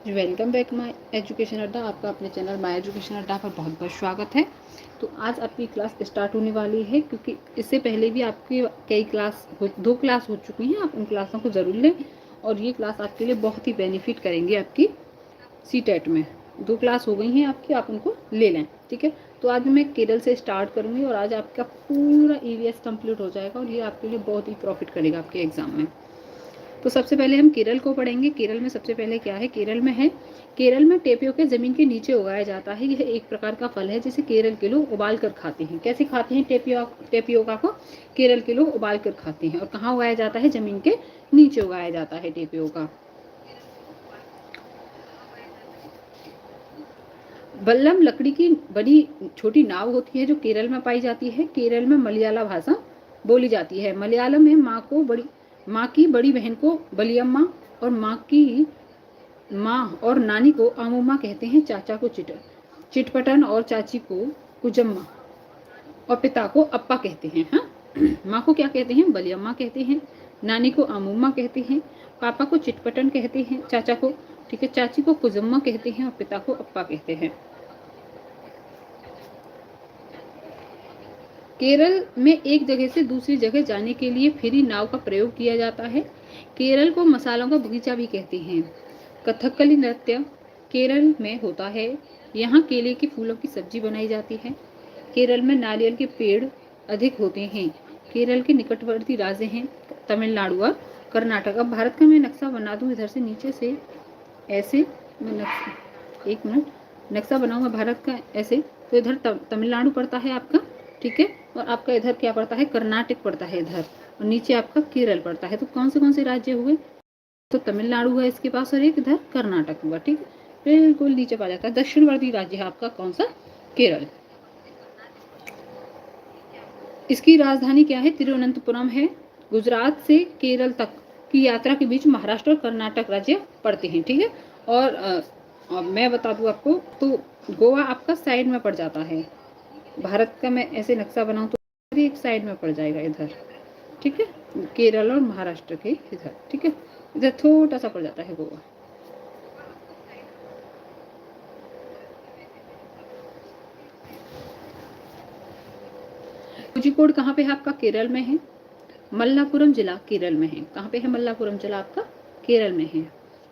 Welcome back my education अड्डा। आपका अपने चैनल माय एजुकेशन अड्डा पर बहुत बहुत स्वागत है। तो आज आपकी क्लास स्टार्ट होने वाली है, क्योंकि इससे पहले भी आपकी कई दो क्लास हो चुकी हैं। आप उन क्लासों को ज़रूर लें और ये क्लास आपके लिए बहुत ही बेनिफिट करेंगे। आपकी सीटेट में 2 क्लास हो गई हैं आपकी, आप उनको ले लें, ठीक है। तो आज मैं केरल से स्टार्ट करूँगी और आज आपका पूरा ईवीएस कंप्लीट हो जाएगा और ये आपके लिए बहुत ही प्रॉफिट करेगा आपके एग्ज़ाम में। तो सबसे पहले हम केरल को पढ़ेंगे। केरल में सबसे पहले क्या है, केरल में टेपियोका ज़मीन के नीचे उगाया जाता है। यह एक प्रकार का फल है जिसे केरल के लोग उबाल कर खाते हैं। कैसे खाते हैं टेपियोका को? केरल के लोग उबाल कर खाते हैं। और कहाँ उगाया जाता है? ज़मीन के नीचे उगाया जाता है टेपियोका। बल्लम लकड़ी की बड़ी छोटी नाव होती है जो केरल में पाई जाती है। केरल में मलयाला भाषा बोली जाती है। मलयालम में माँ की बड़ी बहन को बलियम्मा और माँ और नानी को आमुम्मा कहते हैं। चाचा को चिटपटन और चाची को कुजम्मा और पिता को अप्पा कहते हैं। हाँ, माँ को क्या कहते हैं? बलियम्मा कहते हैं। नानी को आमुम्मा कहते हैं। पापा को चिटपटन कहते हैं, चाचा को, ठीक है, चाची को कुजम्मा कहते हैं और पिता को अप्पा कहते हैं। केरल में एक जगह से दूसरी जगह जाने के लिए फेरी नाव का प्रयोग किया जाता है। केरल को मसालों का बगीचा भी कहते हैं। कथकली नृत्य केरल में होता है। यहाँ केले के फूलों की सब्जी बनाई जाती है। केरल में नारियल के पेड़ अधिक होते हैं। केरल के निकटवर्ती राज्य हैं तमिलनाडु और कर्नाटक। अब भारत का मैं नक्शा बना दूँ इधर से नीचे से, ऐसे एक मिनट नक्शा बनाऊंगा भारत का ऐसे। तो इधर तमिलनाडु पड़ता है आपका, ठीक है, और आपका इधर क्या पड़ता है? कर्नाटक पड़ता है इधर, और नीचे आपका केरल पड़ता है। तो कौन से राज्य हुए? तो तमिलनाडु है इसके पास और एक इधर कर्नाटक हुआ, ठीक है। बिल्कुल नीचे पा जाता है। दक्षिणवर्ती राज्य है आपका कौन सा? केरल। इसकी राजधानी क्या है? तिरुवनंतपुरम है। गुजरात से केरल तक की यात्रा के बीच महाराष्ट्र और कर्नाटक राज्य पड़ते हैं, ठीक है। और मैं बता दूं आपको, तो गोवा आपका साइड में पड़ जाता है। भारत का मैं ऐसे नक्शा बनाऊं तो एक साइड में पड़ जाएगा इधर, ठीक है, केरल और महाराष्ट्र के इधर, ठीक है। इधर छोटा सा पड़ जाता है गोवा। कोझिकोड कहाँ पे है आपका? केरल में है। मल्लापुरम जिला केरल में है। कहाँ पे है मल्लापुरम जिला आपका? केरल में है।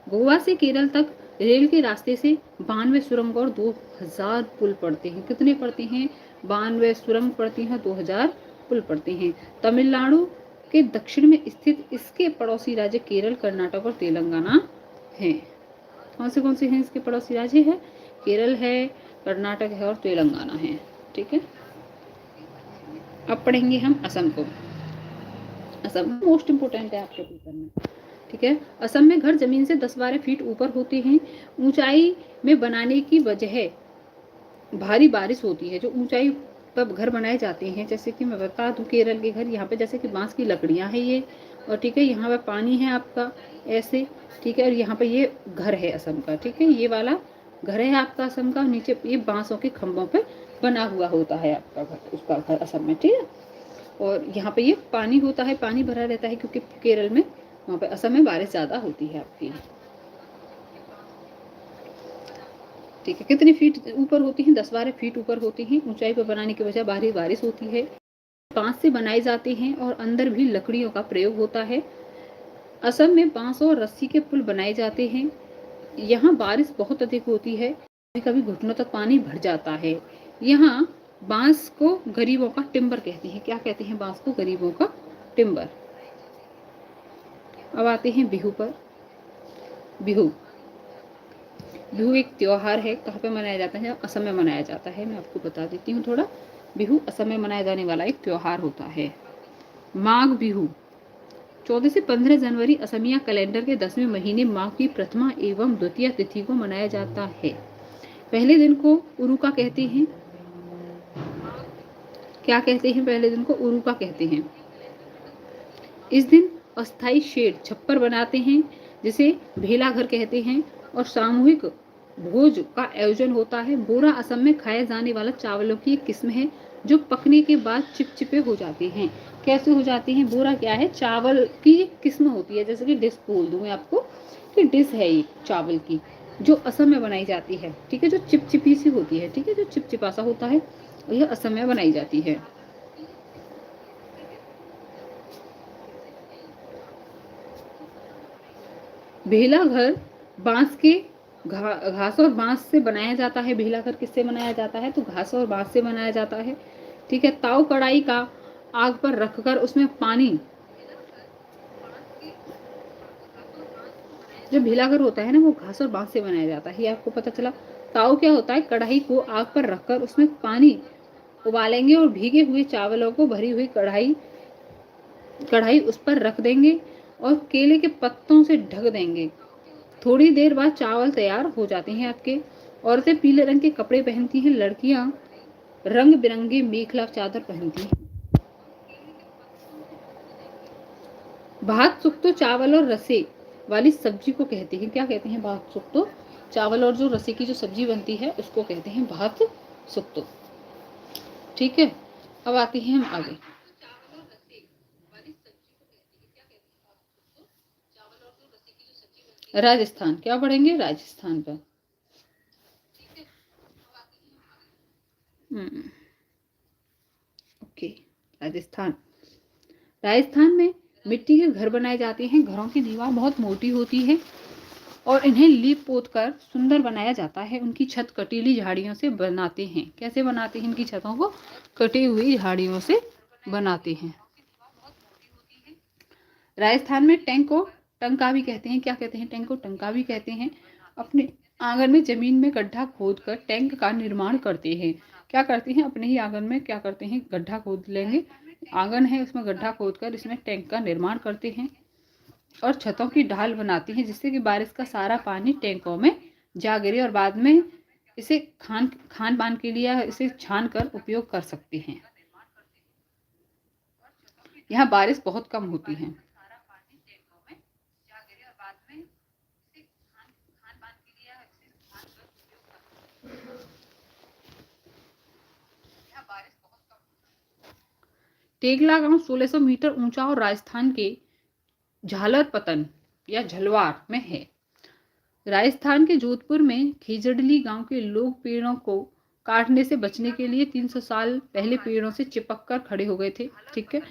गोवा से केरल तक रेल के रास्ते से 92 सुरंग और 2000 पुल पड़ते हैं। कितने पड़ते हैं? 92 सुरंग पड़ती हैं, 2000 पुल पड़ते हैं। तमिलनाडु के दक्षिण में स्थित इसके पड़ोसी राज्य केरल, कर्नाटक और तेलंगाना हैं। कौन से हैं इसके पड़ोसी राज्य? है केरल है, कर्नाटक है और तेलंगाना है, ठीक है। अब पढ़ेंगे हम असम को। असम मोस्ट इम्पोर्टेंट है आपके पेपर में, ठीक है। असम में घर जमीन से 10-12 फीट ऊपर होते हैं। ऊंचाई में बनाने की वजह भारी बारिश होती है। जो ऊंचाई पर घर बनाए जाते हैं, जैसे कि मैं बता दूं, केरल के घर यहाँ पे जैसे कि बांस की लकड़ियाँ हैं ये, और ठीक है, यहाँ पे पानी है आपका ऐसे, ठीक है, और यहाँ पे ये घर है असम का, ठीक है, ये वाला घर है आपका असम का। नीचे ये बांसों के खंभों पे बना हुआ होता है आपका घर, उसका घर असम में, ठीक है। और यहाँ पे ये पानी होता है, पानी भरा रहता है, क्योंकि केरल में, वहाँ पे असम में बारिश ज़्यादा होती है आपकी, ठीक है। कितनी फीट ऊपर होती हैं? 10-12 फीट ऊपर होती हैं। ऊंचाई पर बनाने की वजह भारी बारिश होती है। बांस से बनाए जाते हैं और अंदर भी लकड़ियों का प्रयोग होता है। असम में बांस और रस्सी के पुल बनाए जाते हैं। यहाँ बारिश बहुत अधिक होती है, कभी कभी घुटनों तक पानी भर जाता है। यहाँ बांस को गरीबों का टिम्बर कहते हैं। क्या कहते हैं? बांस को गरीबों का टिम्बर। अब आते हैं बिहू पर। बिहू एक त्योहार है। कहाँ पे मनाया जाता है? असम में मनाया जाता है। मैं आपको बता देती हूँ थोड़ा। बिहू असम में मनाया जाने वाला एक त्योहार होता है। माघ बिहू 14 से 15 जनवरी असमिया कैलेंडर के 10वें महीने माघ की प्रथमा एवं द्वितीय तिथि को मनाया जाता है। पहले दिन को उरुका कहते हैं। क्या कहते हैं? पहले दिन को उरुका कहते हैं। इस दिन अस्थाई शेड छप्पर बनाते हैं, जिसे भेला घर कहते हैं, और सामूहिक भोज का आयोजन होता है। बोरा असम में खाए जाने वाला चावलों की एक किस्म है जो पकने के बाद चिपचिपे हो जाते हैं। कैसे हो जाते हैं? बोरा क्या है? चावल की एक किस्म होती है, जैसे कि डिश बोल दूं मैं आपको कि डिश है ये चावल की, जो असम में बनाई जाती है, ठीक है, जो चिपचिपी सी होती है, ठीक है, जो चिपचिपा सा होता है, यह असम में बनाई जाती है। भेला घर बांस के घास और बांस से बनाया जाता है। भेला घर किससे बनाया जाता है? तो घास और बांस से बनाया जाता है, ठीक है। ताव कढ़ाई का आग पर रखकर उसमें पानी, जो भेला घर होता है ना वो घास और बांस से बनाया जाता है, ये आपको पता चला। ताव क्या होता है? कढ़ाई को आग पर रखकर उसमें पानी उबालेंगे और भीगे हुए चावलों को भरी हुई कढ़ाई उस पर रख देंगे और केले के पत्तों से ढक देंगे। थोड़ी देर बाद चावल तैयार हो जाते हैं आपके। औरतें पीले रंग के कपड़े पहनती हैं, लड़कियां रंग बिरंगे मेखला चादर पहनती हैं। भात सुक्तो चावल और रसे वाली सब्जी को कहते हैं, क्या कहते हैं? भात सुक्तो चावल और जो रसे की जो सब्जी बनती है उसको कहते हैं भात सुक्तो, ठीक है। अब आते हैं हम आगे। राजस्थान, क्या पढ़ेंगे? राजस्थान पर। ओके, राजस्थान। राजस्थान में मिट्टी के घर बनाए जाते हैं। घरों की दीवार बहुत मोटी होती है और इन्हें लीप पोत कर सुंदर बनाया जाता है। उनकी छत कटीली झाड़ियों से बनाते हैं। कैसे बनाते हैं? इनकी छतों को कटी हुई झाड़ियों से बनाते हैं। राजस्थान में टैंक को टंका भी कहते हैं। क्या कहते हैं? टैंक को टंका भी कहते हैं। अपने आंगन में जमीन में गड्ढा खोद कर टैंक का निर्माण करते हैं। क्या करते हैं? अपने ही आंगन में क्या करते हैं? गड्ढा खोद लेंगे, आंगन है उसमें गड्ढा खोद कर इसमें टैंक का निर्माण करते हैं और छतों की ढाल बनाते हैं जिससे कि बारिश का सारा पानी टैंकों में जा गिरे और बाद में इसे खान पान के लिए इसे छान कर उपयोग कर सकते हैं। यहाँ बारिश बहुत कम होती है। टेगला गांव 1600 मीटर ऊंचा और राजस्थान के झालर पतन या झलवार में है। राजस्थान के जोधपुर में खेजड़ली गांव के लोग पेड़ों को काटने से बचने के लिए 300 साल पहले पेड़ों से चिपक कर खड़े हो गए थे, ठीक है।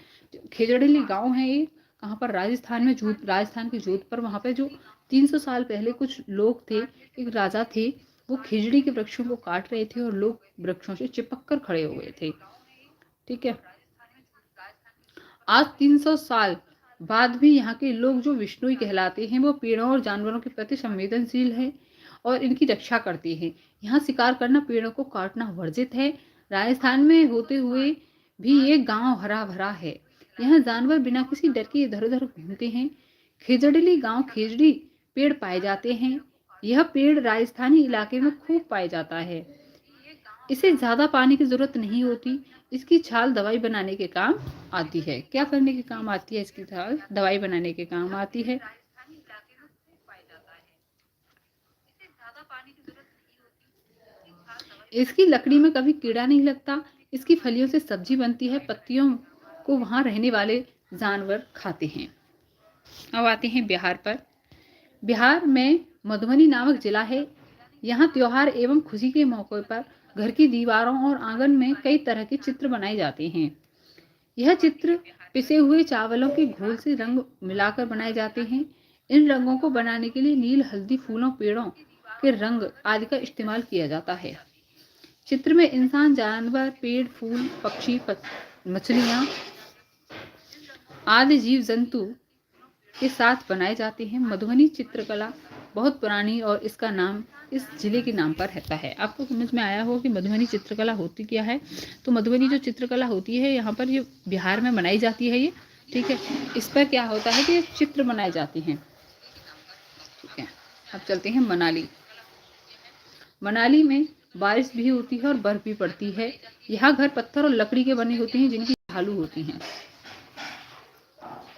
खेजड़ली गांव है ये, कहाँ पर? राजस्थान में। राजस्थान के जोधपुर, वहां पे जो 300 साल पहले कुछ लोग थे, एक राजा थे, वो खिजड़ी के वृक्षों को काट रहे थे और लोग वृक्षों से चिपक कर खड़े हो गए थे, ठीक है। आज 300 साल बाद भी यहाँ के लोग जो विष्णुई कहलाते हैं वो पेड़ों और जानवरों के प्रति संवेदनशील हैं और इनकी रक्षा करते हैं। यहाँ शिकार करना, पेड़ों को काटना वर्जित है। राजस्थान में होते हुए भी ये गांव हरा भरा है। यहाँ जानवर बिना किसी डर के इधर उधर घूमते हैं। खेजड़ली गांव खेजड़ी पेड़ पाए जाते हैं। यह पेड़ राजस्थानी इलाके में खूब पाया जाता है। इसे ज्यादा पानी की जरूरत नहीं होती। इसकी छाल दवाई बनाने के काम आती है। क्या करने के काम आती है? इसकी छाल दवाई बनाने के काम आती है। इसकी लकड़ी में कभी कीड़ा नहीं लगता। इसकी फलियों से सब्जी बनती है। पत्तियों को वहां रहने वाले जानवर खाते हैं। अब आते हैं बिहार पर। बिहार में मधुबनी नामक जिला है। यहाँ त्योहार एवं खुशी के मौके पर घर की दीवारों और आंगन में कई तरह के चित्र बनाए जाते हैं। यह चित्र पिसे हुए चावलों के घोल से रंग मिलाकर बनाए जाते हैं। इन रंगों को बनाने के लिए नील, हल्दी, फूलों, पेड़ों के रंग आदि का इस्तेमाल किया जाता है। चित्र में इंसान, जानवर, पेड़, फूल, पक्षी, मछलियां आदि जीव जंतु के साथ बनाए जाते हैं। मधुबनी चित्रकला बहुत पुरानी और इसका नाम इस जिले के नाम पर रहता है। आपको समझ में आया हो कि मधुबनी चित्रकला होती क्या है? तो मधुबनी जो चित्रकला होती है यहाँ पर, ये बिहार में बनाई जाती है ये, ठीक है। इस पर क्या होता है कि ये चित्र बनाए जाते हैं, ठीक है। अब चलते हैं मनाली। मनाली में बारिश भी होती है और बर्फ भी पड़ती है। यहाँ घर पत्थर और लकड़ी के बने होते हैं जिनकी ढालू होती हैं।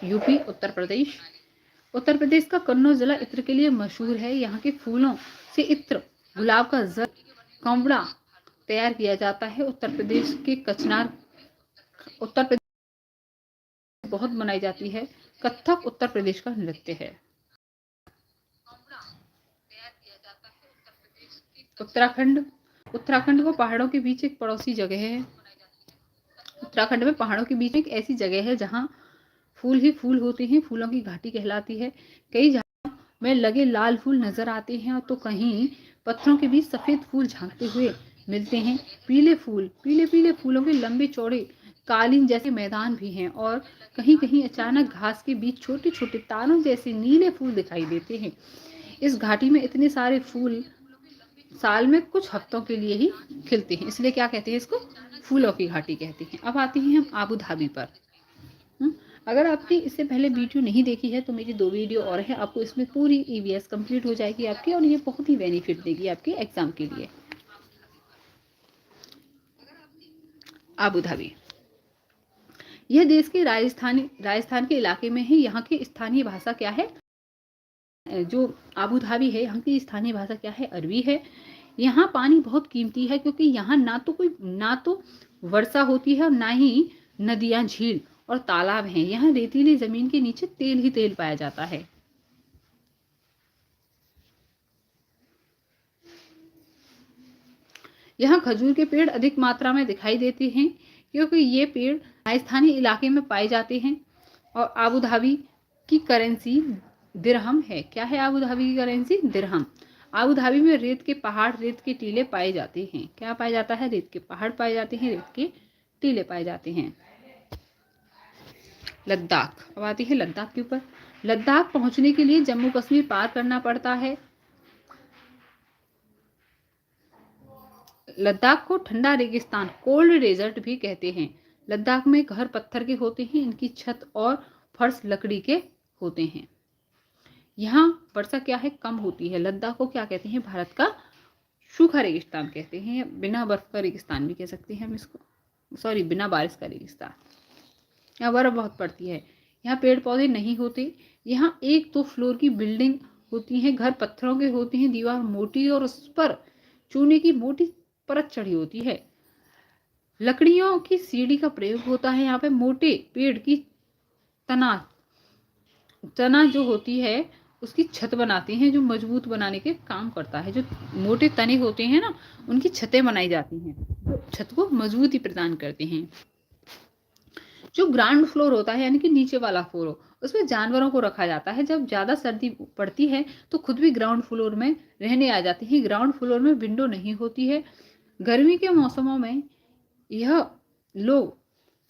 यूपी, उत्तर प्रदेश। उत्तर प्रदेश का कन्नौज जिला इत्र के लिए मशहूर है। यहाँ के फूलों से इत्र, गुलाब का जल, कांवड़ा तैयार किया जाता है। उत्तर प्रदेश के कचनार, उत्तर प्रदेश बहुत मनाई जाती है। कथक उत्तर प्रदेश का नृत्य है। उत्तराखंड, उत्तराखंड को पहाड़ों के बीच एक पड़ोसी जगह है। उत्तराखंड में पहाड़ों के बीच एक ऐसी जगह है जहाँ फूल ही फूल होते हैं, फूलों की घाटी कहलाती है। कई जगहों में लगे लाल फूल नजर आते हैं तो कहीं पत्थरों के बीच सफेद फूल झांकते हुए मिलते हैं। पीले फूल, पीले पीले फूलों के लंबे चौड़े कालीन जैसे मैदान भी हैं और कहीं कहीं अचानक घास के बीच छोटे छोटे तारों जैसे नीले फूल दिखाई देते हैं। इस घाटी में इतने सारे फूल साल में कुछ हफ्तों के लिए ही खिलते हैं, इसलिए क्या कहते हैं इसको, फूलों की घाटी कहते हैं। अब आते हैं हम आबू धाबी पर। अगर आपने इससे पहले वीडियो नहीं देखी है तो मेरी 2 वीडियो और है, आपको इसमें पूरी ईवीएस कंप्लीट हो जाएगी आपकी और ये बहुत ही बेनिफिट देगी आपके एग्जाम के लिए। आबू धाबी यह देश के राजस्थान के इलाके में है। यहाँ की स्थानीय भाषा क्या है, जो आबू धाबी है यहाँ की स्थानीय भाषा क्या है, अरबी है। यहाँ पानी बहुत कीमती है क्योंकि यहाँ ना तो वर्षा होती है और ना ही नदियाँ, झील और तालाब हैं। यहाँ रेतीली जमीन के नीचे तेल ही तेल पाया जाता है। यहाँ खजूर के पेड़ अधिक मात्रा में दिखाई देते हैं क्योंकि ये पेड़ राजस्थानी इलाके में पाए जाते हैं। और आबू धाबी की करेंसी दिरहम है। क्या है आबू धाबी की करेंसी, दिरहम। आबू धाबी में रेत के पहाड़, रेत के टीले पाए जाते हैं। क्या पाया जाता है, रेत के पहाड़ पाए जाते हैं, रेत के टीले पाए जाते हैं। लद्दाख, अब आती है लद्दाख के ऊपर। लद्दाख पहुंचने के लिए जम्मू कश्मीर पार करना पड़ता है। लद्दाख को ठंडा रेगिस्तान, कोल्ड डेजर्ट भी कहते हैं। लद्दाख में घर पत्थर के होते हैं, इनकी छत और फर्श लकड़ी के होते हैं। यहाँ वर्षा क्या है, कम होती है। लद्दाख को क्या कहते हैं, भारत का सूखा रेगिस्तान कहते हैं, बिना बर्फ का रेगिस्तान भी कह सकते हैं हम इसको, सॉरी बिना बारिश का रेगिस्तान। यहाँ बर्फ बहुत पड़ती है। यहाँ पेड़ पौधे नहीं होते। यहाँ 1-2 फ्लोर की बिल्डिंग होती हैं, घर पत्थरों के होते हैं, दीवार मोटी और उस पर चूने की मोटी परत चढ़ी होती है। लकड़ियों की सीढ़ी का प्रयोग होता है। यहाँ पे मोटे पेड़ की तना जो होती है उसकी छत बनाते हैं, जो मजबूत बनाने के काम करता है। जो मोटे तने होते हैं ना, उनकी छतें बनाई जाती हैं जो छत को मजबूती प्रदान करते हैं। जो ग्राउंड फ्लोर होता है यानी कि नीचे वाला फ्लोर हो, उसमें जानवरों को रखा जाता है। जब ज़्यादा सर्दी पड़ती है तो खुद भी ग्राउंड फ्लोर में रहने आ जाते हैं। ग्राउंड फ्लोर में विंडो नहीं होती है। गर्मी के मौसमों में यह लोग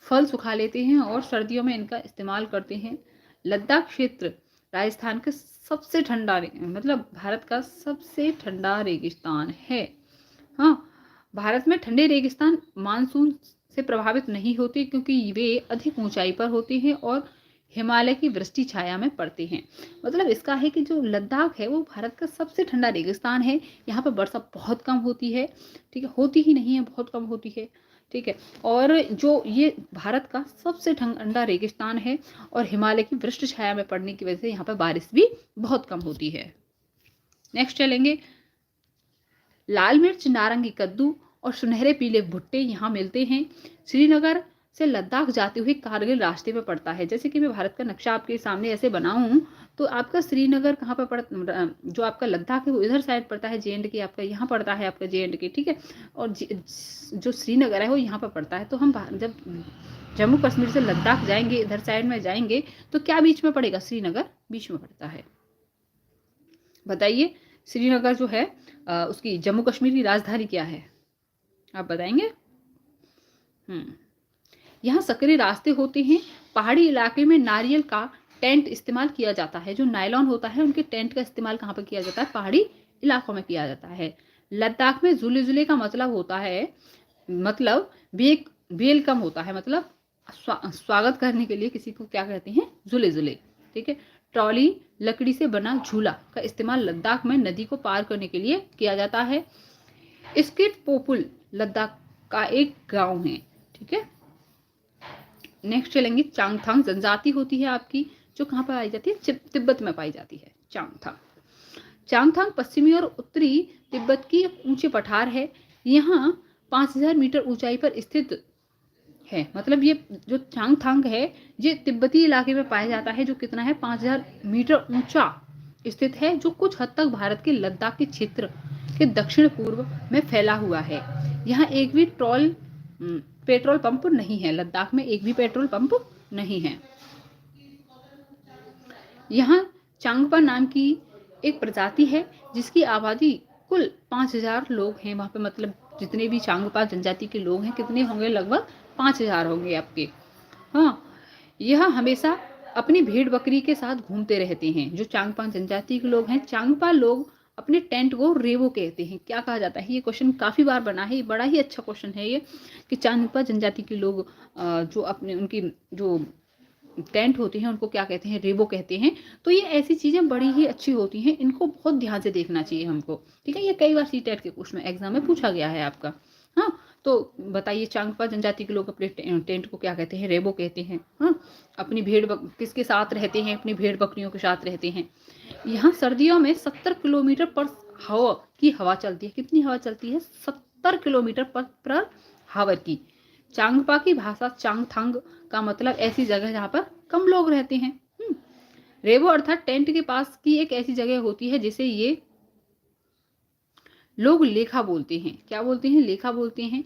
फल सुखा लेते हैं और सर्दियों में इनका इस्तेमाल करते हैं। लद्दाख क्षेत्र राजस्थान के सबसे ठंडा, मतलब भारत का सबसे ठंडा रेगिस्तान है। हाँ, भारत में ठंडे रेगिस्तान मानसून से प्रभावित नहीं होते क्योंकि वे अधिक ऊंचाई पर होते हैं और हिमालय की वृष्टि छाया में पड़ते हैं। मतलब इसका है कि जो लद्दाख है वो भारत का सबसे ठंडा रेगिस्तान है। यहाँ पर वर्षा बहुत कम होती है, ठीक है, होती ही नहीं है, बहुत कम होती है, ठीक है। और जो ये भारत का सबसे ठंडा रेगिस्तान है और हिमालय की वृष्टि छाया में पड़ने की वजह से यहाँ पर बारिश भी बहुत कम होती है। नेक्स्ट चलेंगे, लाल मिर्च, नारंगी कद्दू और सुनहरे पीले भुट्टे यहाँ मिलते हैं। श्रीनगर से लद्दाख जाते हुए कारगिल रास्ते पे पड़ता है। जैसे कि मैं भारत का नक्शा आपके सामने ऐसे बनाऊं तो आपका श्रीनगर कहाँ पर पड़ता, जो आपका लद्दाख है वो इधर साइड पड़ता है, JNK आपका यहाँ पड़ता है, आपका JNK, ठीक है। और जो श्रीनगर है वो यहाँ पर पड़ता है। तो हम जब जम्मू कश्मीर से लद्दाख जाएंगे, इधर साइड में जाएंगे तो क्या बीच में पड़ेगा, श्रीनगर बीच में पड़ता है। बताइए श्रीनगर जो है उसकी जम्मू कश्मीर की राजधानी क्या है, आप बताएंगे। यहाँ सकरे रास्ते होते हैं। पहाड़ी इलाके में नारियल का टेंट इस्तेमाल किया जाता है। जो नायलॉन होता है उनके टेंट का इस्तेमाल कहाँ पर किया जाता है, पहाड़ी इलाकों में किया जाता है। लद्दाख में जुले जुले का मतलब होता है, मतलब वेलकम होता है, मतलब स्वागत करने के लिए किसी को क्या कहते हैं, जुले जुले, ठीक है। ट्रॉली, लकड़ी से बना झूला का इस्तेमाल लद्दाख में नदी को पार करने के लिए किया जाता है। स्किट पोपुल लद्दाख का एक गांव है, ठीक है। नेक्स्ट चलेंगे, चांगथांग जनजाति होती है आपकी, जो कहाँ पर पाई जाती है, तिब्बत में पाई जाती है। चांगथांग पश्चिमी और उत्तरी तिब्बत की ऊंचे पठार है। यहाँ 5000 मीटर ऊंचाई पर स्थित है। मतलब ये जो चांगथांग है ये तिब्बती इलाके में पाया जाता है, जो कितना है, 5000 मीटर ऊंचा स्थित है, जो कुछ हद तक भारत के लद्दाख के क्षेत्र के दक्षिण पूर्व में फैला हुआ है। यहाँ एक भी पेट्रोल पंप नहीं है। लद्दाख में एक भी पेट्रोल पंप नहीं है। यहाँ चांगपा नाम की एक प्रजाति है जिसकी आबादी कुल 5000 लोग हैं वहाँ पे। मतलब जितने भी चांगपा जनजाति के लोग हैं कितने होंगे, लगभग 5000 होंगे आपके। हाँ, यह हमेशा अपनी भेड़ बकरी के साथ घूमते रहते हैं। जो चांगपा जनजाति के लोग हैं, चांगपा लोग अपने टेंट को रेवो कहते हैं। क्या कहा जाता है, ये क्वेश्चन काफी बार बना है, बड़ा ही अच्छा क्वेश्चन है ये, कि चांगपा जनजाति के लोग जो अपने उनकी जो टेंट होती हैं उनको क्या कहते हैं, रेबो कहते हैं। तो ये ऐसी चीजें बड़ी ही अच्छी होती हैं, इनको बहुत ध्यान से देखना चाहिए हमको, ठीक है। ये कई बार सीटेट के क्वेश्चन में एग्जाम में पूछा गया है आपका। हाँ, तो बताइए चांगपा जनजाति के लोग अपने टेंट को क्या कहते हैं, रेबो कहते हैं। हाँ, अपनी किसके साथ रहते हैं, अपनी भेड़ बकरियों के साथ रहते हैं। यहाँ सर्दियों में 70 किलोमीटर पर हवा चलती है। कितनी हवा चलती है, 70 किलोमीटर पर हावर की। चांगपा की भाषा चांगथांग का मतलब ऐसी जगह जहाँ पर कम लोग रहते हैं। रेवो अर्थात टेंट के पास की एक ऐसी जगह होती है जिसे ये लोग लेखा बोलते हैं। क्या बोलते हैं, लेखा बोलते हैं,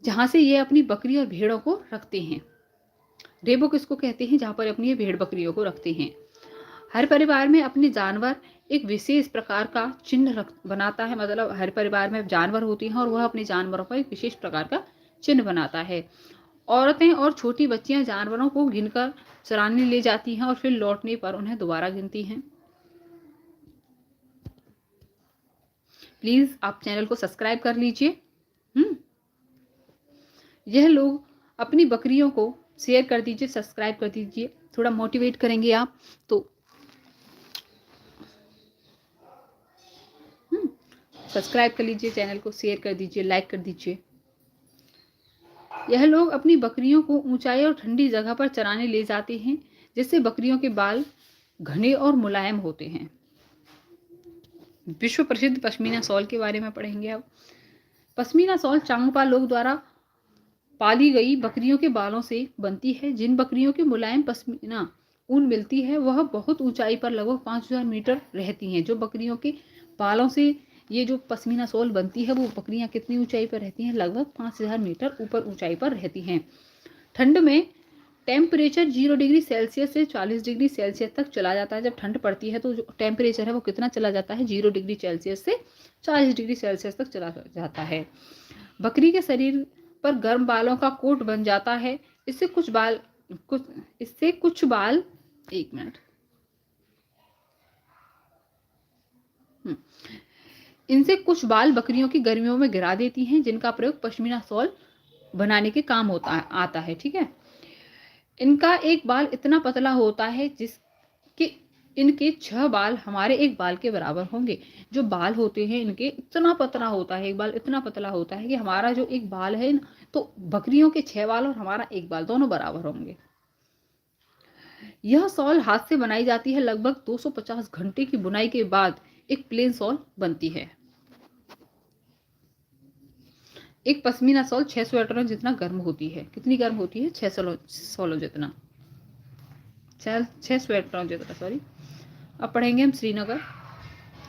जहां से ये अपनी बकरी और भेड़ों को रखते हैं। रेबो किसको कहते हैं, जहां पर अपनी ये भेड़ बकरियों को रखते हैं। हर परिवार में अपने जानवर एक विशेष प्रकार का चिन्ह बनाता है। मतलब हर परिवार में जानवर होती हैं और वह अपने जानवरों का एक विशेष प्रकार का चिन्ह बनाता है। औरतें और छोटी बच्चियां जानवरों को गिनकर चराने ले जाती हैं और फिर लौटने पर उन्हें दोबारा गिनती हैं। प्लीज आप चैनल को सब्सक्राइब कर लीजिए। यह लोग अपनी बकरियों को शेयर कर दीजिए, सब्सक्राइब कर दीजिए, थोड़ा मोटिवेट करेंगे आप तो। सब्सक्राइब कर लीजिए, चैनल को शेयर कर दीजिए, लाइक कर दीजिए। यह लोग अपनी बकरियों को ऊंचाई और ठंडी जगह पर चराने ले जाते हैं, जिससे बकरियों के बाल घने और मुलायम होते हैं। विश्व प्रसिद्ध पश्मीना शॉल के बारे में पढ़ेंगे अब। पश्मीना शॉल चांगपा लोग द्वारा पाली गई बकरियों के बालों से बनती है। जिन बकरियों के मुलायम पश्मीना ऊन मिलती है वह बहुत ऊंचाई पर लगभग 5000 मीटर रहती हैं। जो बकरियों के बालों से ये जो पश्मीना शॉल बनती है वो बकरियां कितनी ऊंचाई पर रहती हैं, लगभग 5000 मीटर ऊपर ऊंचाई पर रहती हैं। ठंड में टेम्परेचर 0 डिग्री सेल्सियस से 40 डिग्री सेल्सियस तक चला जाता है। जब ठंड पड़ती है तो जो टेम्परेचर है वो कितना चला जाता है, 0 डिग्री सेल्सियस से 40 डिग्री सेल्सियस तक चला जाता है। बकरी के शरीर पर गर्म बालों का कोट बन जाता है। इससे कुछ बाल एक मिनट इनसे कुछ बाल बकरियों की गर्मियों में गिरा देती हैं, जिनका प्रयोग पश्मीना शॉल बनाने के काम आता है, ठीक है। इनका एक बाल इतना पतला होता है जिसके इनके 6 बाल हमारे एक बाल के बराबर होंगे। जो बाल होते हैं इनके इतना पतला होता है, एक बाल इतना पतला होता है कि हमारा जो एक बाल है तो बकरियों के 6 बाल और हमारा एक बाल दोनों बराबर होंगे। यह शॉल हाथ से बनाई जाती है। लगभग 250 घंटे की बुनाई के बाद एक प्लेन शॉल बनती है। एक पश्मीना शॉल 6 स्वेटरों जितना गर्म होती है। कितनी गर्म होती है, 6 शॉलों जितना, 6 स्वेटरों जितना, सॉरी। अब पढ़ेंगे हम श्रीनगर।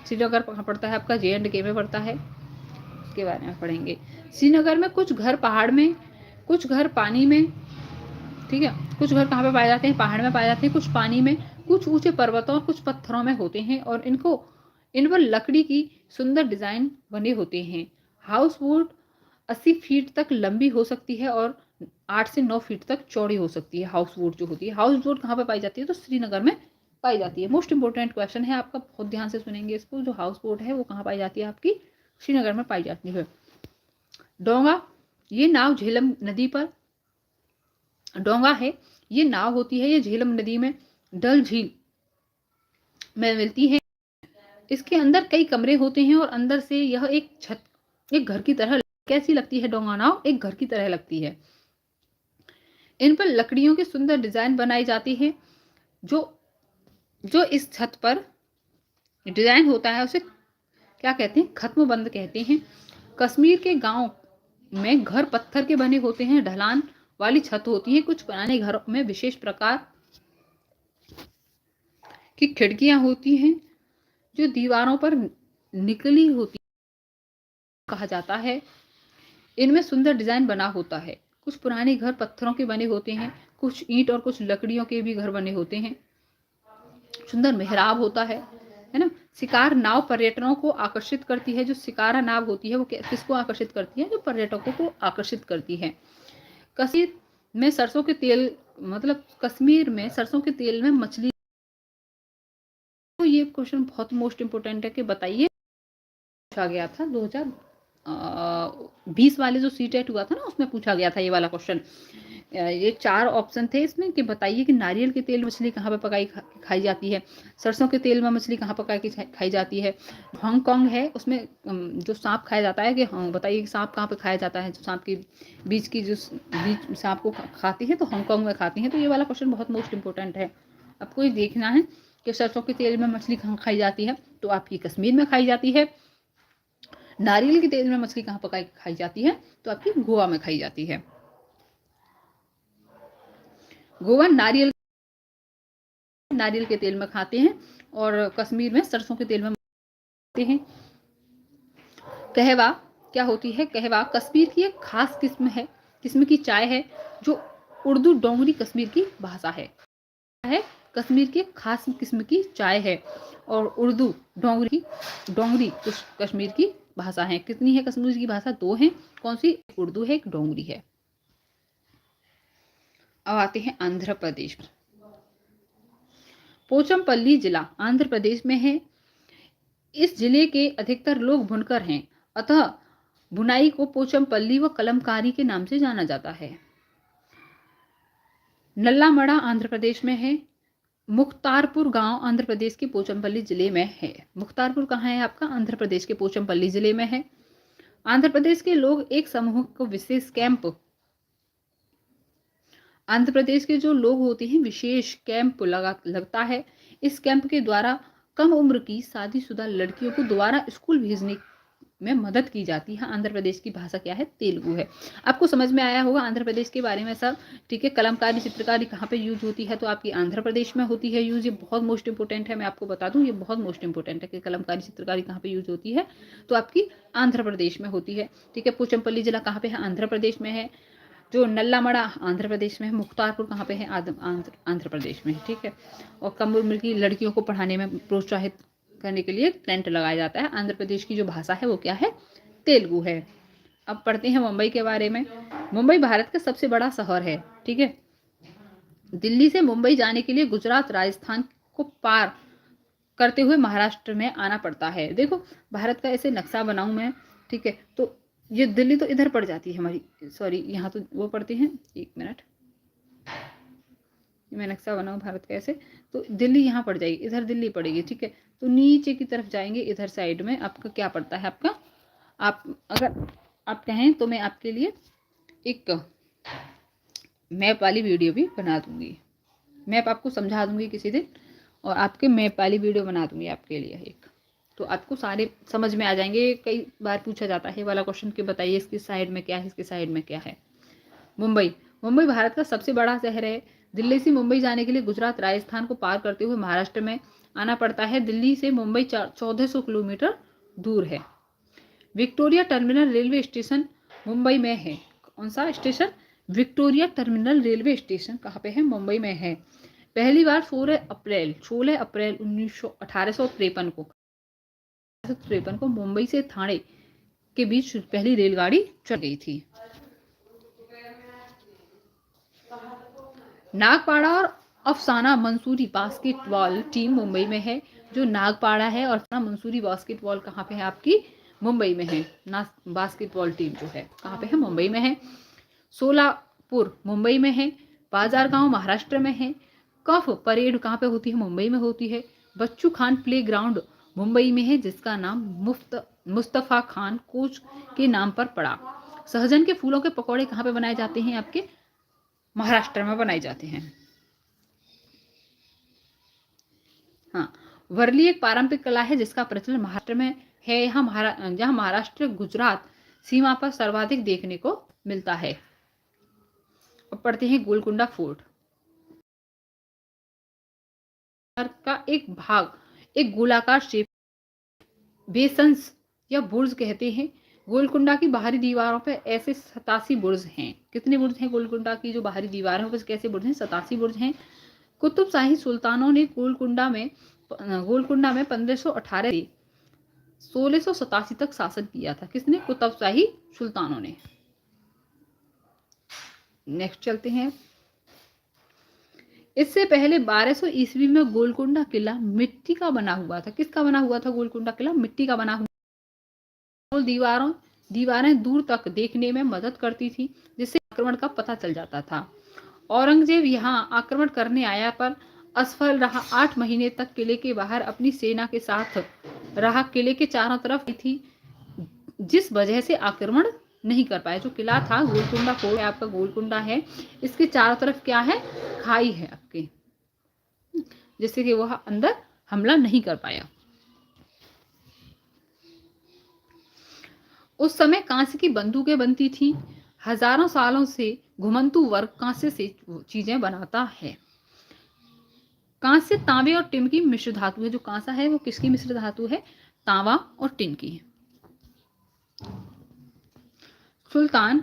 श्रीनगर कहाँ पड़ता है आपका, J&K में पड़ता है, उसके बारे में पढ़ेंगे। श्रीनगर में कुछ घर पहाड़ में, कुछ घर पानी में, ठीक है। कुछ घर कहाँ पे पाए जाते हैं, पहाड़ में पाए जाते हैं, कुछ पानी में, कुछ ऊंचे पर्वतों और कुछ पत्थरों में होते हैं और इन पर लकड़ी की सुंदर डिजाइन बने होते हैं। हाउस बोट 80 फीट तक लंबी हो सकती है और 8 से 9 फीट तक चौड़ी हो सकती है। हाउस बोट जो होती है, हाउस बोट कहाँ पे पाई जाती है, तो श्रीनगर में पाई जाती है। मोस्ट इंपोर्टेंट क्वेश्चन है आपका, बहुत ध्यान से सुनेंगे इसको। जो हाउस बोट है वो कहाँ पाई जाती है, आपकी श्रीनगर में पाई जाती है। डोंगा, ये नाव झेलम नदी पर, डोंगा है ये नाव होती है, ये झेलम नदी में डल झील में मिलती है। इसके अंदर कई कमरे होते हैं और अंदर से यह एक घर की तरह कैसी लगती है। डोंगा नाव एक घर की तरह लगती है। इन पर लकड़ियों के सुंदर डिजाइन बनाई जाती है। जो इस छत पर डिजाइन होता है उसे क्या कहते हैं, खत्म बंद कहते हैं। कश्मीर के गांव में घर पत्थर के बने होते हैं, ढलान वाली छत होती है। कुछ पुराने घरों में विशेष प्रकार की खिड़कियां होती हैं जो दीवारों पर निकली होती कहा जाता है। इनमें सुंदर डिजाइन बना होता है। कुछ पुराने घर पत्थरों के बने होते हैं, कुछ ईंट और कुछ लकड़ियों के भी घर बने होते हैं। सुंदर मेहराब होता है ना। शिकार नाव पर्यटकों को आकर्षित करती है। जो शिकारा नाव होती है वो किसको आकर्षित करती है? जो पर्यटकों को आकर्षित करती है। कश्मीर में सरसों के तेल, मतलब कश्मीर में सरसों के तेल में मछली। तो ये क्वेश्चन बहुत मोस्ट इंपोर्टेंट है कि बताइए, पूछा गया था 2020 वाले जो सीटेट हुआ था ना, उसमें पूछा गया था ये वाला क्वेश्चन। ये 4 ऑप्शन थे इसमें कि बताइए कि नारियल के तेल में मछली कहाँ पे पकाई खाई जाती है, सरसों के तेल में मछली कहाँ पका के खाई जाती है। हांगकांग है, उसमें जो सांप खाया जाता है कि हाँ बताइए सांप कहाँ पे खाया जाता है। जो सांप के बीच की जो बीच सांप को खाती है तो हांगकांग में खाती है। तो ये वाला क्वेश्चन बहुत मोस्ट इंपोर्टेंट है। आपको ये देखना है कि सरसों के तेल में मछली कहाँ खाई जाती है, तो आपकी कश्मीर में खाई जाती है। नारियल के तेल में मछली कहाँ पकाई खाई जाती है, तो आपकी गोवा में खाई जाती है। गोवा नारियल के तेल में खाते हैं और कश्मीर में सरसों के तेल में खाते हैं। कहवा क्या होती है? कहवा कश्मीर की एक खास किस्म की चाय है जो उर्दू डोंगरी कश्मीर की भाषा है। कश्मीर की खास किस्म की चाय है और उर्दू डोंगरी कश्मीर की भाषा है। कितनी है कश्मीर की भाषा? 2 हैं। कौन सी? उर्दू है, एक डोंगरी है। अब आते हैं आंध्र प्रदेश। पोचमपल्ली जिला आंध्र प्रदेश में है। इस जिले के अधिकतर लोग बुनकर हैं, अतः बुनाई को पोचमपल्ली व कलमकारी के नाम से जाना जाता है। नल्लामड़ा आंध्र प्रदेश में है। मुख्तारपुर गांव आंध्र प्रदेश के पोचमपल्ली जिले में है। मुख्तारपुर कहाँ है आपका? आंध्र प्रदेश के पोचमपल्ली जिले में है। आंध्र प्रदेश के लोग एक समूह को विशेष कैंप, आंध्र प्रदेश के जो लोग होते हैं विशेष कैंप लगता है। इस कैंप के द्वारा कम उम्र की शादीशुदा लड़कियों को दोबारा स्कूल भेजने में मदद की जाती है। आंध्र प्रदेश की भाषा क्या है? तेलुगु है। आपको समझ में आया होगा आंध्र प्रदेश के बारे में सब, ठीक है। कलमकारी चित्रकारी कहाँ पे यूज होती है? तो आपकी आंध्र प्रदेश में होती है यूज। ये बहुत मोस्ट इंपोर्टेंट है, मैं आपको बता दूं, ये बहुत मोस्ट इंपोर्टेंट है कि कलमकारी चित्रकारी कहाँ पे यूज होती है, तो आपकी आंध्र प्रदेश में होती है, ठीक है। पोचमपल्ली जिला कहाँ पे है? आंध्र प्रदेश में है। जो नल्लामड़ा आंध्र प्रदेश में है। मुख्तारपुर कहाँ पे है? आंध्र प्रदेश में है, ठीक है। और कम उम्र की लड़कियों को पढ़ाने में प्रोत्साहित करने के लिए टेंट लगाया जाता है। आंध्र प्रदेश की जो भाषा है वो क्या है? तेलुगु है। अब पढ़ते हैं मुंबई के बारे में। मुंबई भारत का सबसे बड़ा शहर है, ठीक है। दिल्ली से मुंबई जाने के लिए गुजरात राजस्थान को पार करते हुए महाराष्ट्र में आना पड़ता है। देखो भारत का ऐसे नक्शा बनाऊं मैं, ठीक है। तो ये दिल्ली तो इधर पड़ जाती है हमारी, सॉरी यहाँ तो वो पड़ती है, 1 मिनट, मैं नक्शा बनाऊं भारत का ऐसे, तो दिल्ली यहाँ पड़ जाएगी, इधर दिल्ली पड़ेगी, ठीक है। तो नीचे की तरफ जाएंगे, इधर साइड में आपका क्या पड़ता है? आपका, आप अगर आप कहें तो मैं आपके लिए एक मैप वाली वीडियो भी बना दूंगी। मैप आपको समझा दूंगी किसी दिन, और आपके मैप वाली वीडियो बना दूंगी आपके लिए एक, तो आपको सारे समझ में आ जाएंगे। कई बार पूछा जाता है वाला क्वेश्चन कि बताइए इसकी साइड में क्या है, इसकी साइड में क्या है। मुंबई भारत का सबसे बड़ा शहर है। दिल्ली से मुंबई जाने के लिए गुजरात राजस्थान को पार करते हुए महाराष्ट्र में आना पड़ता है। दिल्ली से मुंबई 1400 किलोमीटर दूर है। Victoria terminal railway station Mumbai में है। कौन सा station? Victoria terminal railway station कहाँ पे है? मुंबई में है। पहली बार 16 अप्रैल 1853 को मुंबई से ठाणे के बीच पहली रेलगाड़ी चल गई थी। नागपाड़ा और अफसाना मंसूरी बास्केटबॉल टीम मुंबई में है। जो नागपाड़ा है और अफसाना मंसूरी बास्केटबॉल कहाँ पे है? आपकी मुंबई में है। बास्केटबॉल टीम जो है कहाँ पे है? मुंबई में है। सोलापुर मुंबई में है। बाजार गांव महाराष्ट्र में है। कफ परेड कहाँ पे होती है? मुंबई में होती है। बच्चू खान प्ले ग्राउंड मुंबई में है, जिसका नाम मुस्तफा खान कोच के नाम पर पड़ा। सहजन के फूलों के पकौड़े कहाँ पे बनाए जाते हैं? आपके महाराष्ट्र में बनाए जाते हैं। हाँ, वर्ली एक पारंपरिक कला है जिसका प्रचलन महाराष्ट्र में है। जहाँ महाराष्ट्र गुजरात सीमा पर सर्वाधिक देखने को मिलता है। अब पढ़ते हैं गोलकुंडा फोर्ट का एक भाग, एक गोलाकार शेप बेसन्स या बुर्ज कहते हैं, गोलकुंडा की बाहरी दीवारों पर ऐसे 87 बुर्ज हैं। कितने बुर्ज हैं गोलकुंडा की जो बाहरी दीवार है, बस कैसे बुर्ज हैं? 87 बुर्ज हैं। कुतुबशाही सुल्तानों ने गोलकुंडा में 1518 से 1687 तक शासन किया था। किसने? कुतुबशाही सुल्तानों ने। नेक्स्ट चलते हैं। इससे पहले 1200 ईस्वी में गोलकुंडा किला मिट्टी का बना हुआ था। किसका बना हुआ था गोलकुंडा किला? मिट्टी का बना हुआ। दीवारें दूर तक देखने में मदद करती थी, जिससे आक्रमण का पता चल जाता था। औरंगजेब यहाँ आक्रमण करने आया पर असफल रहा। 8 महीने तक किले के बाहर अपनी सेना के साथ रहा। किले के चारों तरफ थी, जिस वजह से आक्रमण नहीं कर पाए। जो किला था गोलकुंडा फोर्ट आपका गोलकुंडा है, इसके चारों तरफ क्या है? खाई है आपके, जिससे कि वह अंदर हमला नहीं कर पाया। उस समय कांसे की बंदूकें बनती थी। हजारों सालों से घुमंतु वर्ग कांसे से चीजें बनाता है। कांसे तांबे और टिन की मिश्र धातु है। जो कांसा है वो किसकी मिश्र धातु है? तांबा और टिन की है। सुल्तान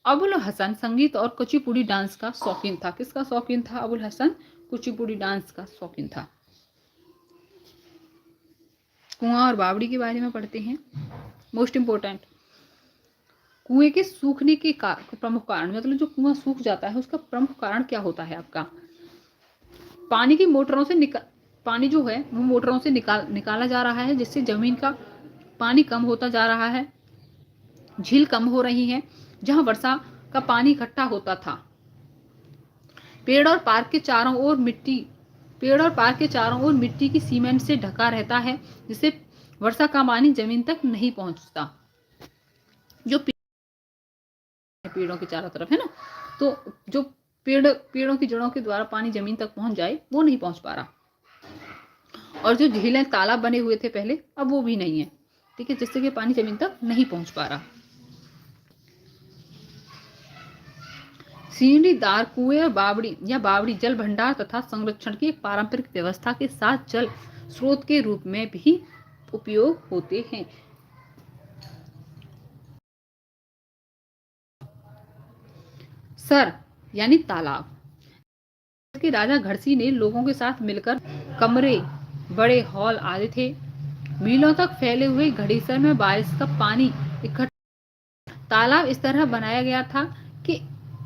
अबुल हसन संगीत और कुचिपुड़ी डांस का शौकीन था। किसका शौकीन था? अबुल हसन कुचिपुड़ी डांस का शौकीन था। कुआं और बावड़ी के बारे में पढ़ते हैं। मोस्ट इंपोर्टेंट, कुएं के सूखने के प्रमुख कारण, मतलब जो कुआं सूख जाता है उसका प्रमुख कारण क्या होता है आपका? पानी की मोटरों से पानी जो है वो मोटरों से निकाला जा रहा है, जिससे जमीन का पानी कम होता जा रहा है। झील कम हो रही है जहां वर्षा का पानी इकट्ठा होता था। पेड़ और पार्क के चारों ओर मिट्टी की सीमेंट से ढका रहता है, जिससे वर्षा का पानी जमीन तक नहीं पहुंचता। जो पेड़ों के चारों तरफ है ना, तो जो पेड़ों की जड़ों के द्वारा पानी जमीन तक पहुंच जाए वो नहीं पहुंच पा रहा। और जो झीलें तालाब बने हुए थे पहले, अब वो भी नहीं है। ठीक है, जिससे कि पानी जमीन तक नहीं पहुंच पा रहा। सीढ़ीदार कुएं और बावड़ी जल भंडार तथा संरक्षण की एक पारंपरिक व्यवस्था के साथ जल स्रोत के रूप में भी उपयोग होते हैं। सर यानी तालाब के राजा घड़सी ने लोगों के साथ मिलकर कमरे, बड़े हॉल आदि थे। मीलों तक फैले हुए घड़ीसर में बारिश का पानी इकट्ठा। तालाब इस तरह बनाया गया था कि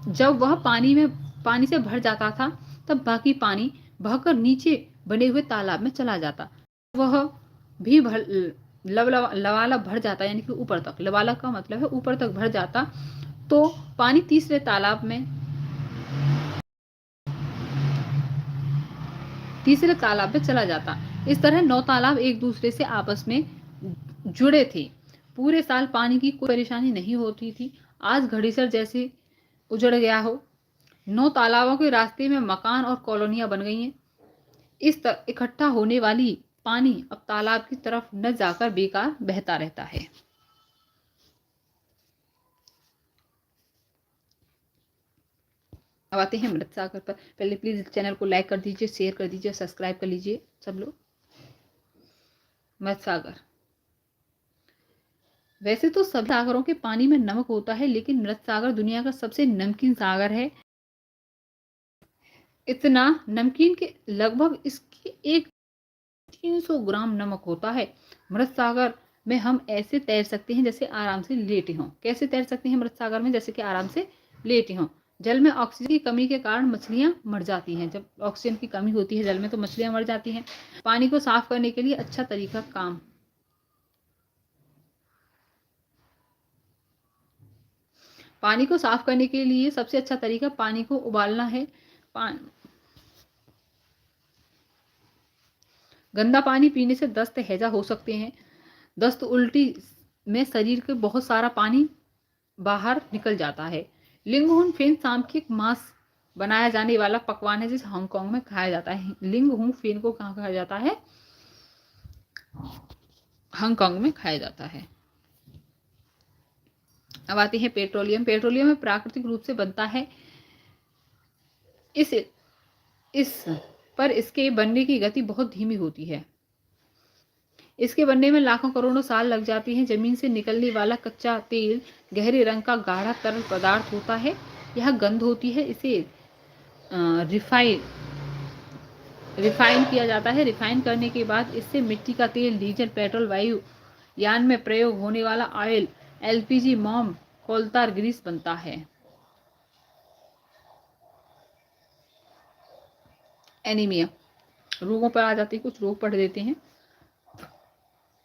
जब वह पानी से भर जाता था, तब बाकी पानी बहकर नीचे बने हुए तालाब में चला जाता। वह भी लबालब भर जाता, यानी कि ऊपर तक। लबालब का मतलब है ऊपर तक भर जाता, तो पानी तीसरे तालाब में चला जाता। इस तरह 9 तालाब एक दूसरे से आपस में जुड़े थे। पूरे साल पानी की कोई परेशानी नहीं होती थी। आज घड़ीसर जैसे उजड़ गया हो। 9 तालाबों के रास्ते में मकान और कॉलोनियां बन गई हैं। इस इकट्ठा होने वाली पानी अब तालाब की तरफ न जाकर बेकार बहता रहता है। अब आते हैं मृत सागर पर। पहले प्लीज चैनल को लाइक कर दीजिए, शेयर कर दीजिए, सब्सक्राइब कर लीजिए सब लोग। मृत सागर, वैसे तो सभी सागरों के पानी में नमक होता है, लेकिन मृत सागर दुनिया का सबसे नमकीन सागर है। इतना नमकीन के लगभग इसके 300 ग्राम नमक होता है। मृत सागर में हम ऐसे तैर सकते हैं जैसे आराम से लेटे हों। कैसे तैर सकते हैं मृत सागर में? जैसे कि आराम से लेटे हों। जल में ऑक्सीजन की कमी के कारण मछलियां मर जाती हैं। जब ऑक्सीजन की कमी होती है जल में, तो मछलियां मर जाती हैं। पानी को साफ करने के लिए अच्छा तरीका पानी को साफ करने के लिए सबसे अच्छा तरीका पानी को उबालना है। गंदा पानी पीने से दस्त, हैजा हो सकते हैं। दस्त, उल्टी में शरीर के बहुत सारा पानी बाहर निकल जाता है। लिंगहुन फेन शाम के मांस बनाया जाने वाला पकवान है, जिसे हांगकांग में खाया जाता है। लिंगहुन फेन को कहाँ खाया जाता है? हांगकांग में खाया जाता है। अब आते हैं पेट्रोलियम। पेट्रोलियम में प्राकृतिक रूप से बनता है। इस पर इसके बनने की गति बहुत धीमी होती है। इसके बनने में लाखों करोड़ों साल लग जाती हैं। जमीन से निकलने वाला कच्चा तेल गहरे रंग का गाढ़ा तरल पदार्थ होता है। यह गंध होती है। इसे रिफाइन किया जाता है। रिफाइन करने के बाद इससे मिट्टी का तेल, डीजल, पेट्रोल, वायु यान में प्रयोग होने वाला ऑयल, एलपीजी, मोम, कोलतार ग्रीस बनता है। एनीमिया, रोगों पर आ जाते हैं, कुछ रोग पढ़ देते हैं।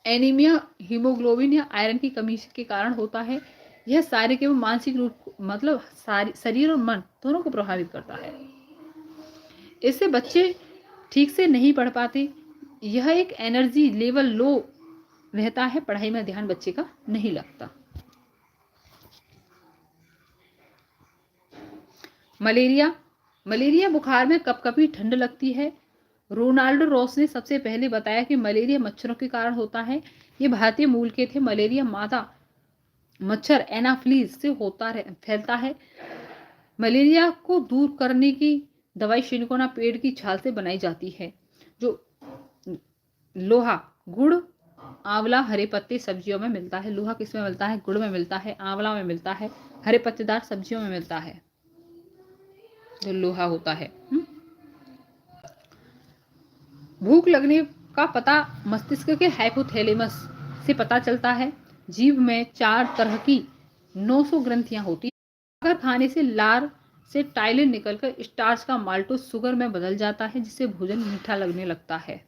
एनीमिया हीमोग्लोबिन या आयरन की कमी के कारण होता है। यह शारीरिक एवं मानसिक रूप मतलब शरीर और मन दोनों को प्रभावित करता है। इससे बच्चे ठीक से नहीं पढ़ पाते। यह एक एनर्जी लेवल लो रहता है, पढ़ाई में ध्यान बच्चे का नहीं लगता। मलेरिया बुखार में कपकपी ठंड लगती है। रोनाल्डो रॉस ने सबसे पहले बताया कि मलेरिया मच्छरों के कारण होता है। ये भारतीय मूल के थे। मलेरिया मादा मच्छर एनाफ्लीज से फैलता है। मलेरिया को दूर करने की दवाई शिंकोना पेड़ की छाल से बनाई जाती है, जो लोहा, गुड़, आंवला, हरे पत्ते सब्जियों में मिलता है। लोहा किस में मिलता है? गुड़ में मिलता है, आंवला में मिलता है, हरे पत्तेदार सब्जियों में मिलता है जो लोहा होता है। भूख लगने का पता मस्तिष्क के हाइपोथैलेमस से पता चलता है। जीभ में 4 तरह की 900 ग्रंथियां होती हैं। अगर खाने से लार से टाइलिन निकलकर स्टार्च का माल्टोस शुगर में बदल जाता है, जिससे भोजन मीठा लगने लगता है।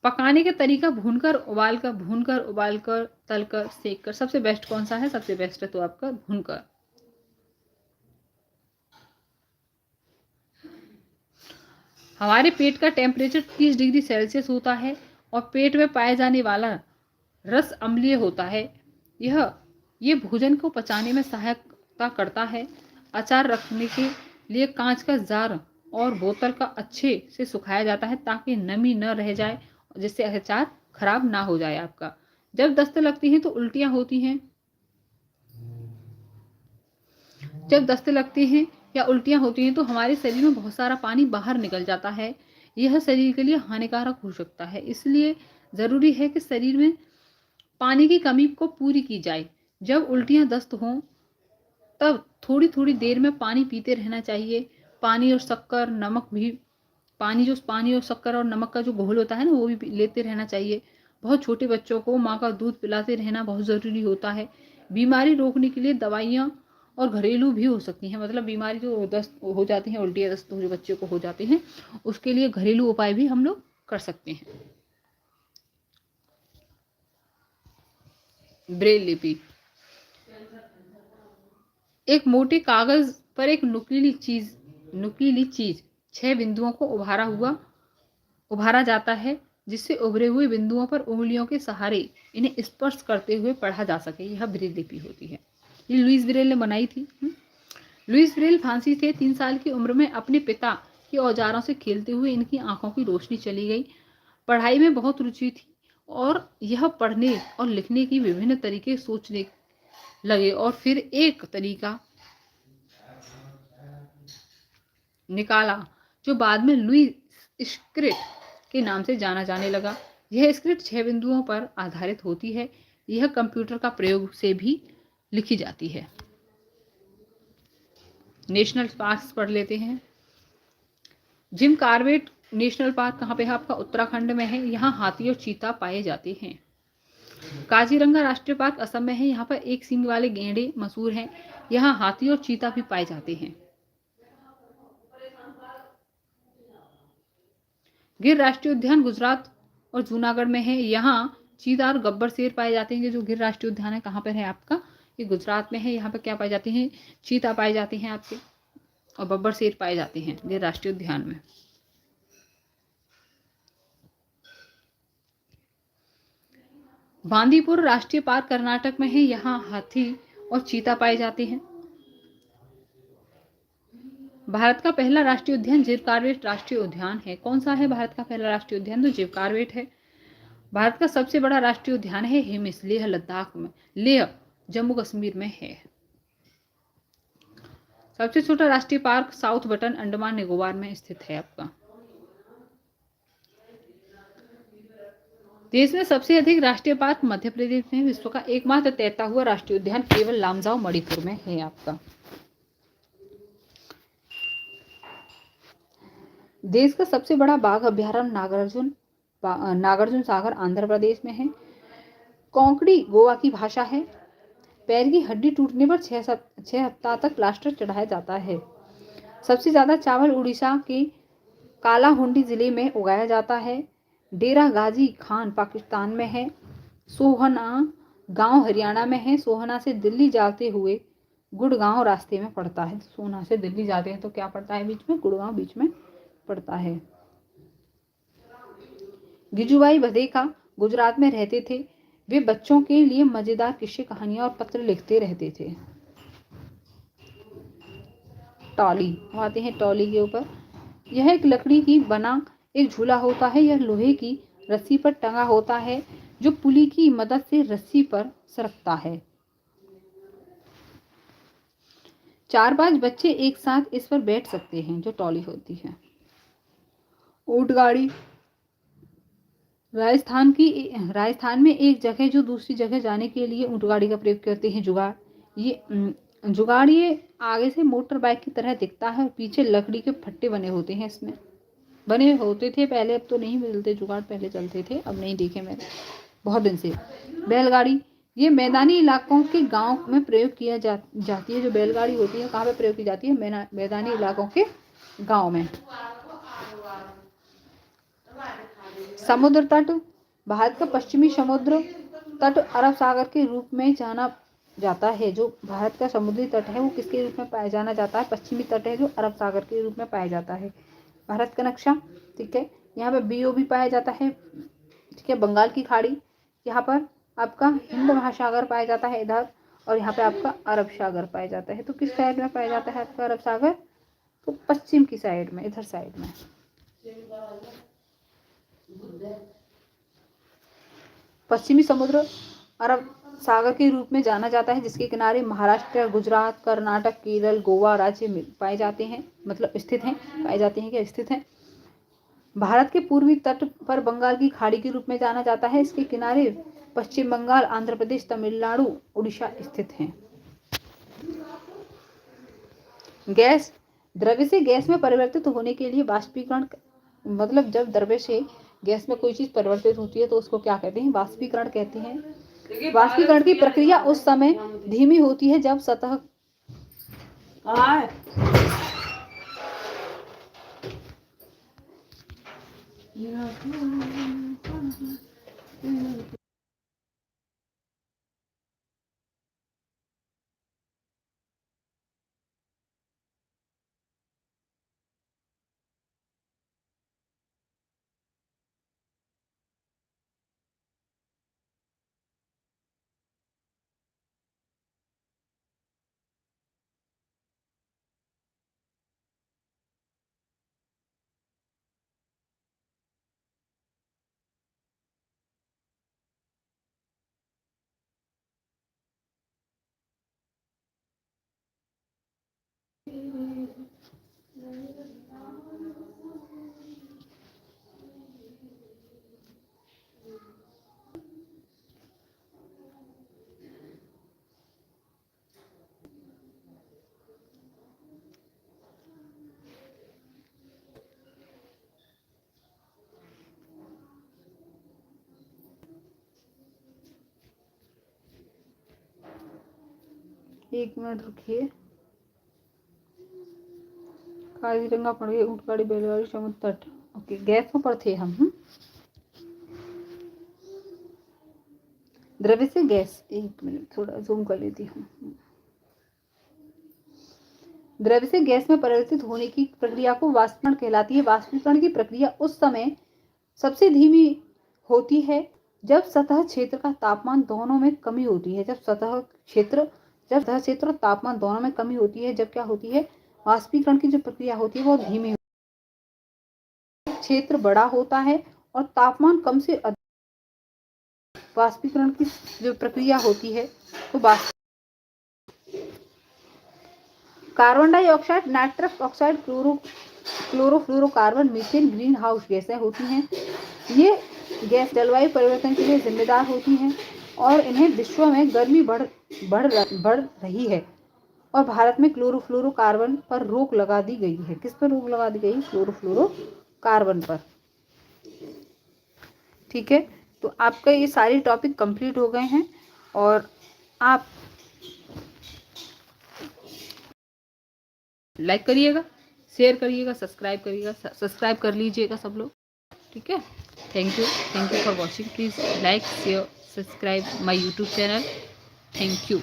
पकाने का तरीका भूनकर, उबालकर, तलकर, सेककर। सबसे बेस्ट कौन सा है? सबसे बेस्ट है तो आपका भूनकर। हमारे पेट का टेम्परेचर 30 डिग्री सेल्सियस होता है और पेट में पाए जाने वाला रस अम्लीय होता है। ये भोजन को पचाने में सहायता करता है। अचार रखने के लिए कांच का जार और बोतल का अच्छे से सुखाया जाता है ताकि नमी न रह जाए, जिससे अचार खराब ना हो जाए आपका। जब दस्त लगती है तो उल्टियां होती हैं। जब दस्त लगती हैं या उल्टियां होती हैं तो हमारे शरीर में बहुत सारा पानी बाहर निकल जाता है। यह शरीर के लिए हानिकारक हो सकता है। इसलिए ज़रूरी है कि शरीर में पानी की कमी को पूरी की जाए। जब उल्टियां दस्त हों तब थोड़ी थोड़ी देर में पानी पीते रहना चाहिए। पानी और शक्कर और नमक का जो घोल होता है ना, वो भी लेते रहना चाहिए। बहुत छोटे बच्चों को माँ का दूध पिलाते रहना बहुत ज़रूरी होता है। बीमारी रोकने के लिए दवाइयाँ और घरेलू भी हो सकती हैं। मतलब बीमारी जो दस्त हो जाती हैं, उल्टियाँ दस्त जो बच्चों को हो जाते हैं, उसके लिए घरेलू उपाय भी हम लोग कर सकते हैं। ब्रेल लिपि, एक मोटे कागज पर एक नुकीली चीज 6 बिंदुओं को उभारा जाता है, जिससे उभरे हुए बिंदुओं पर उंगलियों के सहारे इन्हें स्पर्श करते हुए पढ़ा जा सके। यह ब्रेल लिपि होती है। ये लुईस ब्रेल ने बनाई थी। लुईस ब्रेल फ्रांसी थे। 3 साल की उम्र में अपने पिता के औजारों से खेलते हुए इनकी आंखों की रोशनी चली गई। पढ़ाई में बहुत रुचि थी और यह पढ़ने और लिखने की विभिन्न तरीके सोचने लगे और फिर एक तरीका निकाला जो बाद में लुईस स्क्रिप्ट के नाम से जाना जाने लगा। यह स्क्रिप्ट 6 बिंदुओं पर आधारित होती है। यह कंप्यूटर का प्रयोग से भी लिखी जाती है। नेशनल पार्क पढ़ लेते हैं। जिम कॉर्बेट नेशनल पार्क कहाँ पे है आपका? उत्तराखंड में है। यहाँ हाथी और चीता पाए जाते हैं। काजीरंगा राष्ट्रीय पार्क असम में है। यहाँ पर एक सींग वाले गैंडे मशहूर हैं। यहाँ हाथी और चीता भी पाए जाते हैं। गिर राष्ट्रीय उद्यान गुजरात और जूनागढ़ में है। यहाँ चीता और गब्बर शेर पाए जाते हैं। जो गिर राष्ट्रीय उद्यान है कहाँ पर है आपका? ये गुजरात में है। यहाँ पर क्या पाए जाते हैं? चीता पाए जाते हैं आपके, और बब्बर शेर पाए जाते हैं गिर राष्ट्रीय उद्यान में। बांदीपुर राष्ट्रीय पार्क कर्नाटक में है। यहाँ हाथी और चीता पाए जाते हैं। भारत का पहला राष्ट्रीय उद्यान जिम कॉर्बेट राष्ट्रीय उद्यान है। कौन सा है भारत का पहला राष्ट्रीय उद्यान? तो जिम कॉर्बेट है। भारत का सबसे बड़ा राष्ट्रीय उद्यान है हिमिस, लेह लद्दाख में, लेह जम्मू कश्मीर में है। सबसे छोटा राष्ट्रीय park south button Andaman Nicobar में स्थित है आपका। देश में सबसे अधिक राष्ट्रीय पार्क मध्य प्रदेश में, विश्व का एकमात्र तैरता हुआ राष्ट्रीय उद्यान केवल लामजाओ मणिपुर में है आपका। देश का सबसे बड़ा बाघ अभ्यारण्य नागार्जुन सागर आंध्र प्रदेश में है। कोंकणी गोवा की भाषा है। पैर की हड्डी टूटने पर 6 सप्ताह तक प्लास्टर चढ़ाया जाता है। सबसे ज्यादा चावल उड़ीसा के कालाहुंडी जिले में उगाया जाता है। डेरा गाजी खान पाकिस्तान में है। सोहना गांव हरियाणा में है। सोहना से दिल्ली जाते हुए गुड़गांव रास्ते में पड़ता है। सोहना से दिल्ली जाते हैं तो क्या पड़ता है बीच में? गुड़गांव बीच में पड़ता है। गिजुभाई बधेका गुजरात में रहते थे। वे बच्चों के लिए मजेदार किस्से कहानियां और पत्र लिखते रहते थे। टॉली, आते हैं टॉली के ऊपर। यह एक लकड़ी की बना एक झूला होता है। यह लोहे की रस्सी पर टंगा होता है जो पुली की मदद से रस्सी पर सरकता है। 4-5 बच्चे एक साथ इस पर बैठ सकते हैं, जो टॉली होती है। ऊंट गाड़ी, राजस्थान में एक जगह जो दूसरी जगह जाने के लिए ऊंट गाड़ी का प्रयोग करते हैं। जुगाड़ ये आगे से मोटर बाइक की तरह दिखता है और पीछे लकड़ी के फट्टे बने होते हैं। इसमें बने होते थे पहले, अब तो नहीं मिलते। जुगाड़ पहले चलते थे, अब नहीं देखे मैंने बहुत दिन से। बैलगाड़ी, ये मैदानी इलाकों के गांव में प्रयोग किया जाती है। जो बैलगाड़ी होती है कहाँ पे प्रयोग की जाती है? मैदानी इलाकों के गांव में। समुद्र तट, भारत का पश्चिमी समुद्र तट अरब सागर के रूप में जाना जाता है। जो भारत का समुद्री तट है वो किसके रूप में जाना जाता है? पश्चिमी तट है जो अरब सागर के रूप में पाया जाता है। भारत का नक्शा, ठीक है। यहाँ पे बीओ भी पाया जाता है, ठीक है। बंगाल की खाड़ी, यहाँ पर आपका हिंद महासागर पाया जाता है इधर, और यहाँ पे आपका अरब सागर पाया जाता है। तो किस साइड में पाया जाता है आपका अरब सागर? तो पश्चिम की साइड में, इधर साइड में। पश्चिमी समुद्र अरब सागर के रूप में जाना जाता है, जिसके किनारे महाराष्ट्र, गुजरात, कर्नाटक, केरल, गोवा राज्य पाए जाते हैं, मतलब स्थित हैं। पाए जाते हैं क्या? स्थित हैं। भारत के पूर्वी तट पर बंगाल की खाड़ी के रूप में जाना जाता है। इसके किनारे पश्चिम बंगाल, आंध्र प्रदेश, तमिलनाडु, उड़ीसा स्थित हैं। गैस, द्रव्य से गैस में परिवर्तित होने के लिए वाष्पीकरण, मतलब जब द्रव्य से गैस में कोई चीज परिवर्तित होती है तो उसको क्या कहते हैं? वाष्पीकरण कहते हैं। वाष्पीकरण की प्रक्रिया उस समय धीमी होती है जब सतह एक मिनट रुकिए। काजीरंगा पड़ गई, ऊंटगाड़ी, बैलगाड़ी, समुद्र तट। ओके, गैस पर थे हम। द्रव्य से गैस, एक मिनट थोड़ा जूम कर लेती हूँ। द्रव्य से गैस में परिवर्तित होने की प्रक्रिया को वाष्पीकरण कहलाती है। वाष्पीकरण की प्रक्रिया उस समय सबसे धीमी होती है जब सतह क्षेत्र का तापमान दोनों में कमी होती है। जब सतह क्षेत्र और तापमान दोनों में कमी होती है, जब क्या होती है? वाष्पीकरण की जो प्रक्रिया होती है वो धीमी होती है। क्षेत्र बड़ा होता है और तापमान कम से अधिक, वाष्पीकरण की जो प्रक्रिया होती है तो carbon dioxide, nitrous oxide, chlorofluorocarbon, methane, green house गैसें होती हैं। ये गैस जलवायु परिवर्तन के लिए जिम्मेदार होती हैं और इन्हें विश्व में गर्मी बढ़ रही है। और भारत में क्लोरोफ्लोरोकार्बन पर रोक लगा दी गई है। किस पर रोक लगा दी गई? क्लोरोफ्लोरोकार्बन पर। ठीक है, तो आपका ये सारे टॉपिक कंप्लीट हो गए हैं और आप लाइक करिएगा, शेयर करिएगा, सब्सक्राइब कर लीजिएगा सब लोग। ठीक है, thank you for watching. Please like share subscribe my YouTube channel. Thank you.